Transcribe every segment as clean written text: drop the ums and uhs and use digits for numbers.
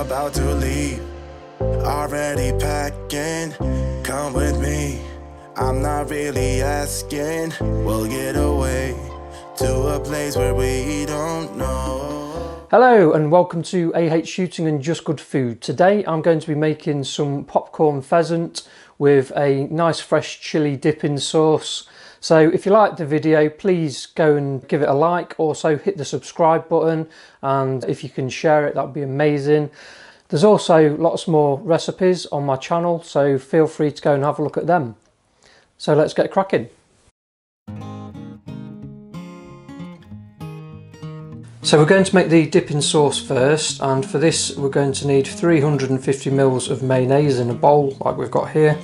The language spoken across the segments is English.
about to leave. Already packing, come with me. I'm not really asking. We'll get away to a place where we don't know. Hello and welcome to Shooting and Just Good Food. Today I'm going to be making some popcorn pheasant with a nice fresh chili dipping sauce. So if you liked the video, please go and give it a like. Also hit the subscribe button, and if you can share it, that would be amazing. There's also lots more recipes on my channel, so feel free to go and have a look at them. So let's get cracking. So we're going to make the dipping sauce first, and for this we're going to need 350 ml of mayonnaise in a bowl like we've got here,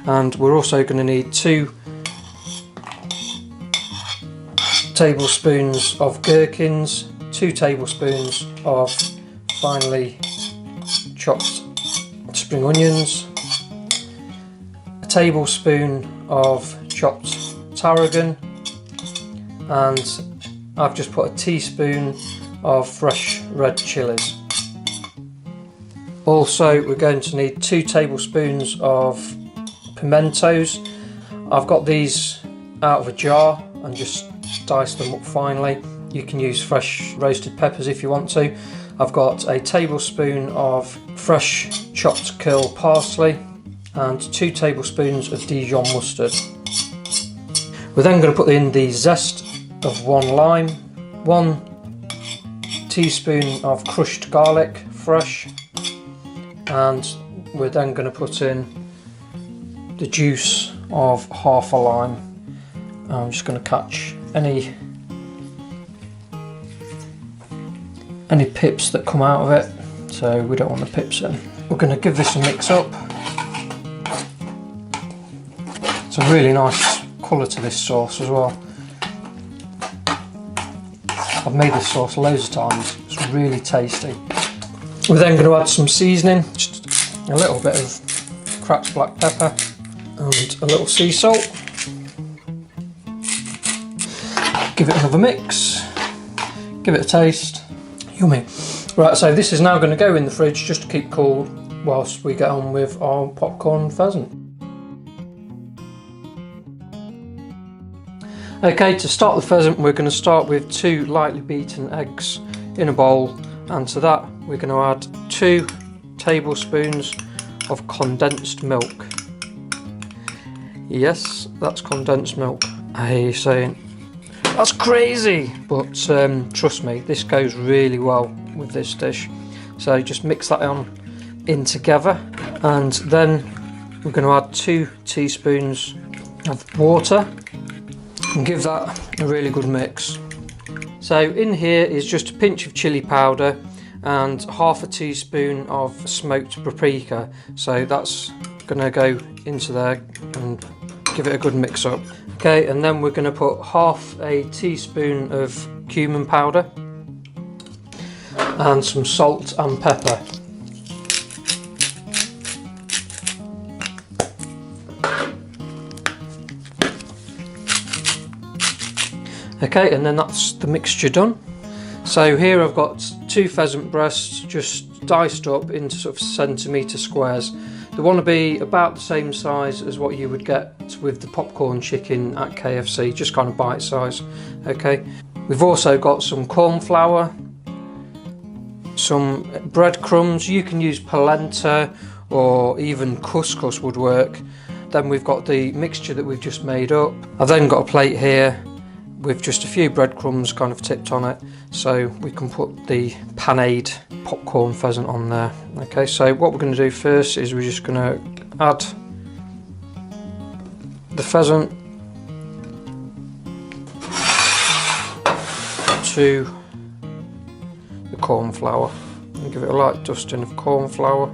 and we're also going to need 2 tablespoons of gherkins, 2 tablespoons of finely chopped spring onions, a tablespoon of chopped tarragon, and I've just put a teaspoon of fresh red chillies. Also we're going to need 2 tablespoons of pimentos. I've got these out of a jar and just diced them up finely. You can use fresh roasted peppers if you want to. I've got a tablespoon of fresh chopped curl parsley and 2 tablespoons of Dijon mustard. We're then going to put in the zest of 1 lime, 1 teaspoon of crushed garlic, fresh, and we're then going to put in the juice of half a lime. I'm just going to catch any pips that come out of it, so we don't want the pips in. We're going to give this a mix up. It's a really nice colour to this sauce as well. I've made this sauce loads of times, it's really tasty. We're then going to add some seasoning, just a little bit of cracked black pepper and a little sea salt. Give it another mix, give it a taste. Yummy. Right, so this is now going to go in the fridge just to keep cool whilst we get on with our popcorn pheasant. Okay, to start the pheasant we're going to start with 2 lightly beaten eggs in a bowl, and to that we're going to add 2 tablespoons of condensed milk. Yes, that's condensed milk. I hear you saying, that's crazy! But trust me, this goes really well with this dish. So just mix that in together, and then we're going to add 2 teaspoons of water and give that a really good mix. So in here is just a pinch of chili powder and half a teaspoon of smoked paprika. So that's going to go into there and give it a good mix up. Okay, and then we're going to put half a teaspoon of cumin powder and some salt and pepper. Okay, and then that's the mixture done. So here I've got 2 pheasant breasts just diced up into sort of centimetre squares. They want to be about the same size as what you would get with the popcorn chicken at KFC, just kind of bite size. Okay, we've also got some cornflour, some breadcrumbs. You can use polenta or even couscous would work. Then we've got the mixture that we've just made up. I've then got a plate here with just a few breadcrumbs kind of tipped on it, so we can put the panade popcorn pheasant on there. Okay, so what we're going to do first is we're just going to add the pheasant to the cornflour and give it a light dusting of cornflour.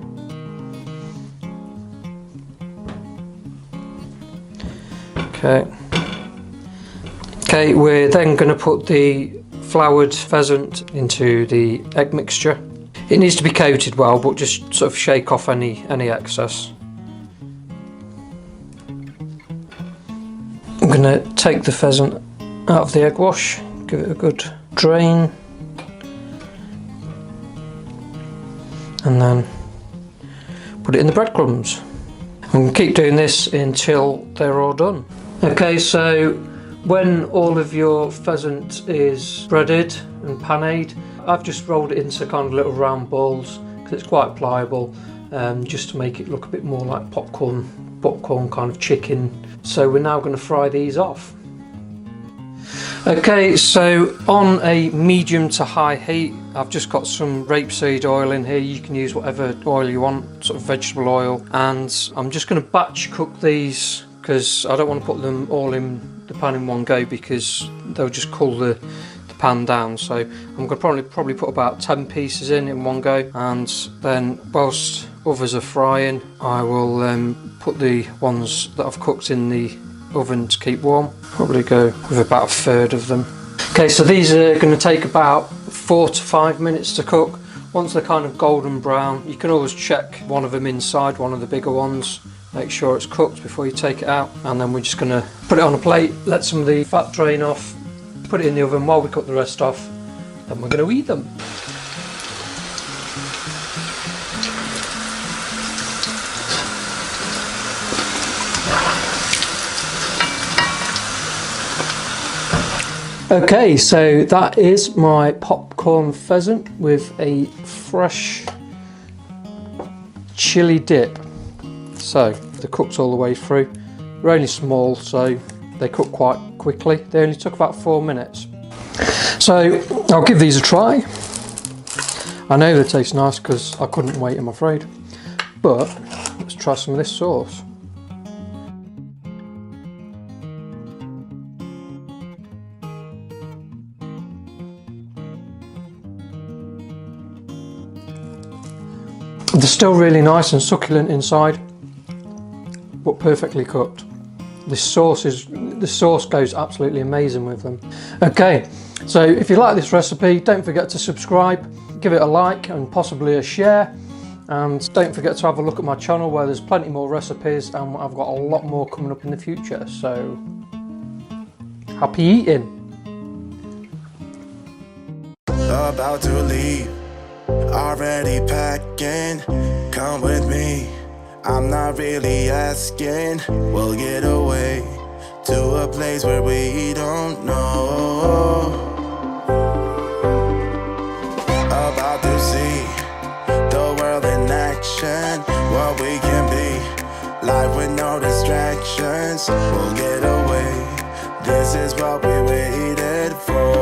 Okay, we're then going to put the floured pheasant into the egg mixture. It needs to be coated well, but just sort of shake off any excess. I'm going to take the pheasant out of the egg wash, give it a good drain, and then put it in the breadcrumbs. I'm going to keep doing this until they're all done. Okay, so when all of your pheasant is breaded and panade, I've just rolled it into kind of little round balls because it's quite pliable, just to make it look a bit more like popcorn kind of chicken. So we're now going to fry these off. Okay, so on a medium to high heat, I've just got some rapeseed oil in here. You can use whatever oil you want, sort of vegetable oil, and I'm just going to batch cook these because I don't want to put them all in the pan in one go because they'll just cool the pan down. So I'm going to probably put about 10 pieces in one go, and then whilst others are frying, I will put the ones that I've cooked in the oven to keep warm. Probably go with about a third of them. Okay, so these are going to take about 4 to 5 minutes to cook. Once they're kind of golden brown, you can always check one of them inside, one of the bigger ones, make sure it's cooked before you take it out. And then we're just going to put it on a plate, let some of the fat drain off, put it in the oven while we cook the rest off, then we're going to eat them. Okay, so that is my popcorn pheasant with a fresh chilli dip. So they're cooked all the way through. They're only small, so they cook quite quickly. They only took about 4 minutes. So I'll give these a try. I know they taste nice because I couldn't wait, I'm afraid. But let's try some of this sauce. They're still really nice and succulent inside, but perfectly cooked. The sauce goes absolutely amazing with them. Okay, so if you like this recipe, don't forget to subscribe, give it a like and possibly a share, and don't forget to have a look at my channel where there's plenty more recipes and I've got a lot more coming up in the future. So happy eating. About to leave, already packing. Come with me, I'm not really asking. We'll get away to a place where we don't know. About to see the world in action, what we can be, life with no distractions. We'll get away, this is what we waited for.